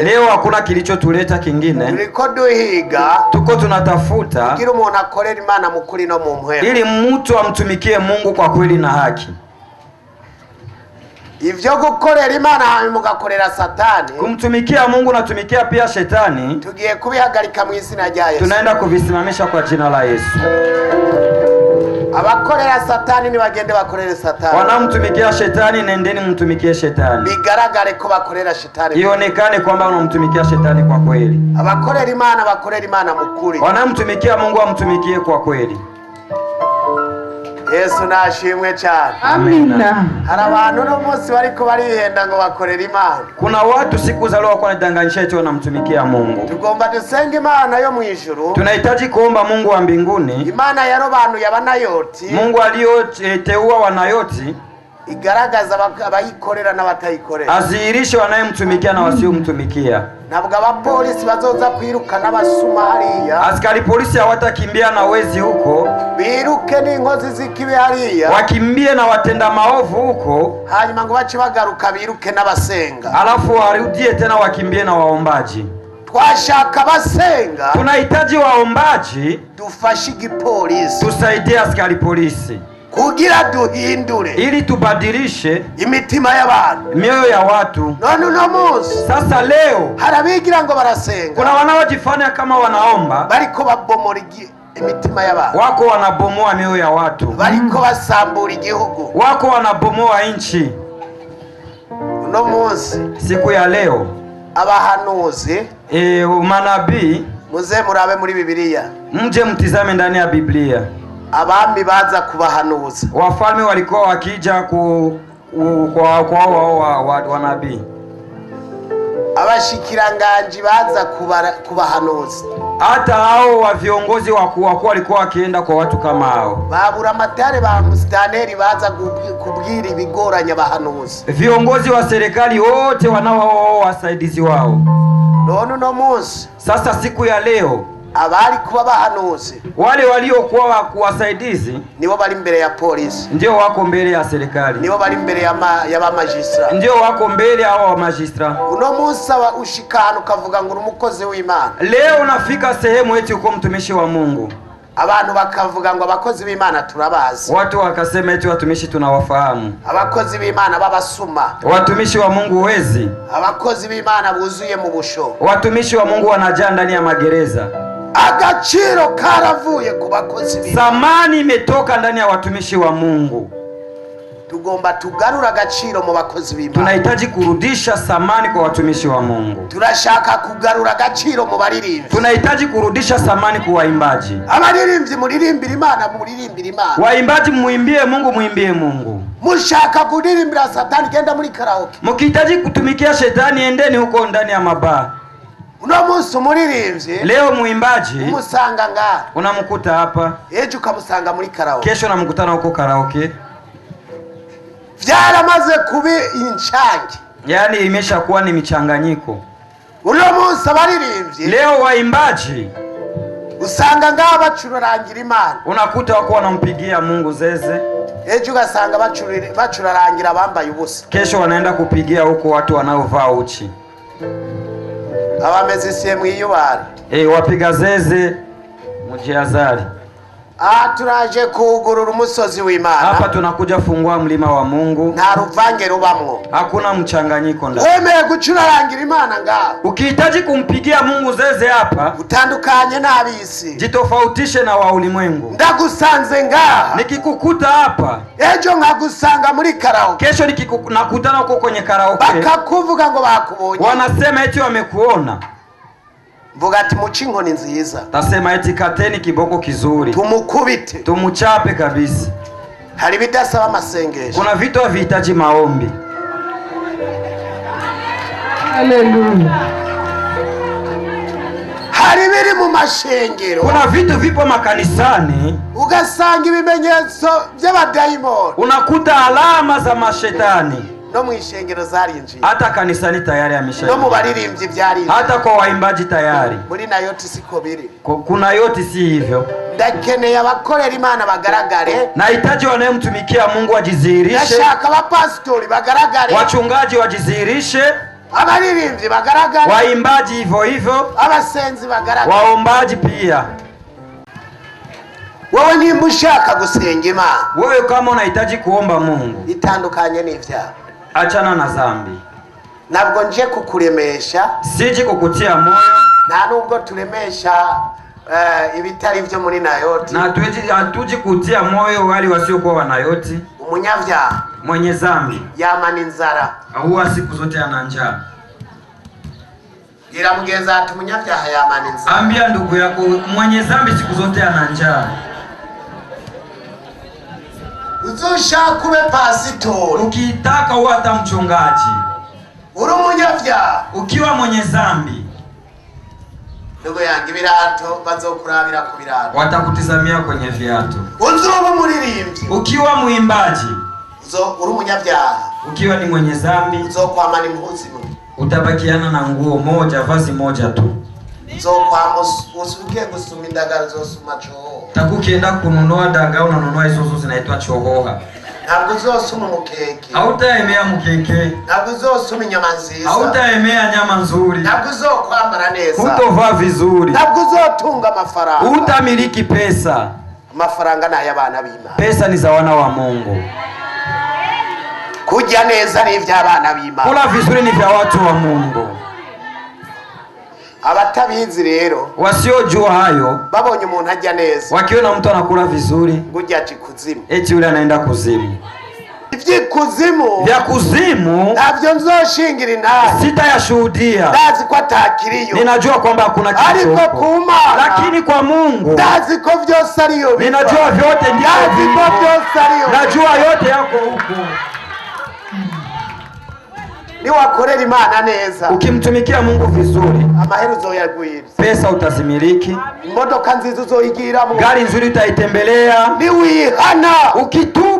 Leo hakuna kilichotuleta kingine. Tuko tunatafuta ili mtu amtumikie Mungu kwa kweli na haki. Ivyo gukorera Imana mugakorera Satani, kumtumikia Mungu na tumikia pia shetani, tugiye kubihagarika mu izina rya Yesu. Tunaenda kuvisimamisha kwa jina la Yesu. Abakorera Satani ni bagende bakorere Satani. Wanamtumikia shetani nendeni mtumikie shetani. Bigaragare ko bakorera shetani. Ionekane kwamba unamtumikia shetani kwa kweli. Abakorera Imana bakorera Imana mukuri. Wanamtumikia Mungu amtumikie kwa kweli. Yesu nashimwe cyane. Amina. Hari abantu no munsi bariko barihenda ngo bakorera Imana. Kuna watu siku za leo wako wanadanganyisha eti wanamtumikia Mungu. Tugomba dusenge Imana yo mwijuru. Tunahitaji kuomba Mungu wa mbinguni. Imana yarobantu yabanayoti. Mungu aliyoteua wanayoti. Igaragaza abayikorera n'abatayikorera. Azihirishe wanayemtumikia na wasiomtumikia. Nabwo abapolisi bazoza kwirukana abasuma hariya. Askari polisi hawatakimbia na wezi huko. Biruke n'inkozi zikibe hariya. Wakimbie na watenda maovu huko. Hanyuma ngo bace bagaruka biruke n'abasenga. Alafu warudie tena wakimbie na waombaji. Twashaka basenga. Tunahitaji waombaji. Dufashe igipolisi. Tusaidie askari polisi. Kugira duhindure, ili tubadilishe imitima y'abantu, mioyo ya watu. None no Mose. Sasa leo harabigira ngo barasenga. Kuna wanaojifanya kama wanaomba, bariko babomora imitima y'abantu. Wako wanabomoa mioyo ya watu. Bariko basambura igihugu. Wako wanabomoa nchi. No Mose. Siku ya leo abahanuzi, manabii, muze murabe muri Bibiliya. Mje mtizame ndani ya Biblia. Abami baza kubahanuza. Wafalme walikuwa wakija kwa wanabii. Abashikiranganji baza kubahanuza. Hata hao wa viongozi wakuu walikuwa wakienda kwa watu kama hao. Babura matare ba mustaneri baza kubwira ibigoranya bahanuza. Viongozi wa serikali wote wanao wasaidizi wao. None no Mose. Sasa siku ya leo abari kuba bahanuzi, wale waliokuwa kuwasaidizi nibo bari mbere ya polisi, ndio wako mbele ya serikali, nibo bari mbere ya ba magistrat, ndio wako mbele hao wa magistrat. Uno munsi ushikana ukavuga ngo umukozi w'Imana. Leo unafika sehemu eti uko mtumishi wa Mungu. Abantu bakavuga ngo abakozi b'Imana turabazi. Watu wakasema eti watumishi tunawafahamu. Abakozi b'Imana babasuma. Watumishi wa Mungu wezi. Abakozi b'Imana buzuye mu busho. Watumishi wa Mungu wanajaa ndani ya magereza. Agaciro karavuye ku bakozi b'Imana. Samani imetoka ndani ya watumishi wa Mungu. Tugomba tugarura agaciro mu bakozi b'Imana. Tunahitaji kurudisha samani kwa watumishi wa Mungu. Turashaka kugarura agaciro mu baririmbyi. Tunahitaji kurudisha samani kwa waimbaji. Abaririmbyi muririmbira Imana, muririmbira Imana. Waimbaji muimbie Mungu, muimbie Mungu. Mushaka kuririmbira Satani genda muri karaoke. Mukihitaji kutumikia shetani endeni huko ndani ya mabaa. Uno munsi umuririmbyi, leo muimbaji umusanga nga unamkuta hapa, ejo ukamusanga muri karaoke, kesho unamkutana huko karaoke. Vyaramaze kubi inchange, yani imeshakuwa ni michanganyiko. Uno munsi abaririmbyi, leo waimbaji usanga nga bacurarangira Imana, unakuta wako wanampigia Mungu zeze, ejo ugasanga bacurarangira bambaye ubusa, kesho wanaenda kupigia huko watu wanaovaa uchi. Abameze siemu yubari, wapiga zeze mujiazari. Turaje kugurura umusozi w'Imana. Hapa tunakuja fungua mlima wa Mungu. Nta ruvange rubamwo. Hakuna mchanganyiko ndani. Wemeye gucurarangira Imana ngaho. Ukihitaji kumpigia Mungu zeze hapa, utandukanye n'abisi. Jitofautishe na wa ulimwengu. Ndagusanze ngaha, nikikukuta hapa, ejo nkagusanga muri karaoke, kesho nakutana huko kwenye karaoke, bakakuvuga ngo bakubonye, wanasema eti wamekuona. Vuga ati muci inkoni nziza, tasema eti kateni kiboko kizuri, tumukubite, tumuchape kabisa. Hari bidasaba amasengesho, kuna vitu havihitaji maombi. Haleluya. Hari biri mu mashengero, kuna vitu vipo makanisani, ugasanga ibimenyetso by'abadayimoni, unakuta alama za mashetani. No mu ishengero zarinjiye, hata kanisani tayari ameshaingia, no mu baririmbyi byari, hata kwa waimbaji tayari. Muri nayo siko biri, kuna yote si hivyo. Ndakeneye abakorera Imana bagaragare, nahitaji wanayemtumikia Mungu wajizihirishe, nashaka abapastori bagaragare, wachungaji wajizihirishe, abaririmbyi bagaragare, waimbaji hivyo hivyo, abasenzi bagaragare, waombaji pia. Wowe nimba ushaka gusenga Imana, wewe kama unahitaji kuomba Mungu, itandukanye n'ivyaha, achana na dhambi. Ntabwo nje kukuremesha, siji kukutia moyo, nta nubwo turemesha ibitari byo muri Nayoti, na hatuji kutia moyo wali wasiokuwa wanayoti. Umunyavyaha, mwenye dhambi, yamana inzara, huwa siku zote ana njaa. Gira mugenza ati umunyavyaha yamana inzara. Ambia ndugu yako mwenye dhambi siku zote ana njaa. Uzoshaka ube pasitori, ukitaka uwe hata mchungaji, uri umunyavyaha, ukiwa mwenye dhambi, ndugu yangu ibirato bazokurabira ku birato, watakutizamia kwenye viatu. Uzoba umuririmbyi, ukiwa muimbaji, uri umunyavyaha, ukiwa ni mwenye dhambi, uzokwamana impuzu, utabakiana na nguo moja, vazi moja tu. Usuke gusuma indagara zosuma chohoha, takukienda kununua dagaa unanunua hizo zinaitwa chohoha. Ntabwo uzosuma mukeke, hautaemea mukeke. Ntabwo uzosuma inyama nziza, hautaemea nyama nzuri. Ntabwo uzokwambara neza, hutovaa vizuri. Ntabwo uzotunga amafaranga, hutamiliki pesa. Amafaranga ni ay'abana b'Imana, pesa ni za wana wa Mungu. Kujya neza ni iby'abana b'Imana, kula vizuri ni vya watu wa Mungu. Abatabizi rero, wasiojua hayo, babonye umuntu ajya neza, wakiona mtu anakula vizuri, ngujya kuzimu, eti yule anaenda kuzimu. Ivy'ikuzimu, vya kuzimu ntabyo nzoshingira intare, sitayashuhudia. ndazi ko atakiriyo, ninajua kwamba hakuna kitu, ariko ku Mana, lakini kwa Mungu ndazi ko vyose ariyo, ninajua vyote ndivyo, ndazi ko vyose ariyo, najua yote yako huko. Niwakorera Imana neza, ukimtumikia Mungu vizuri, amaherezo yagwira, pesa utazimiliki, imodoka nziza uzoyigiramo, gari nzuri utaitembelea, niwihana, ukitubu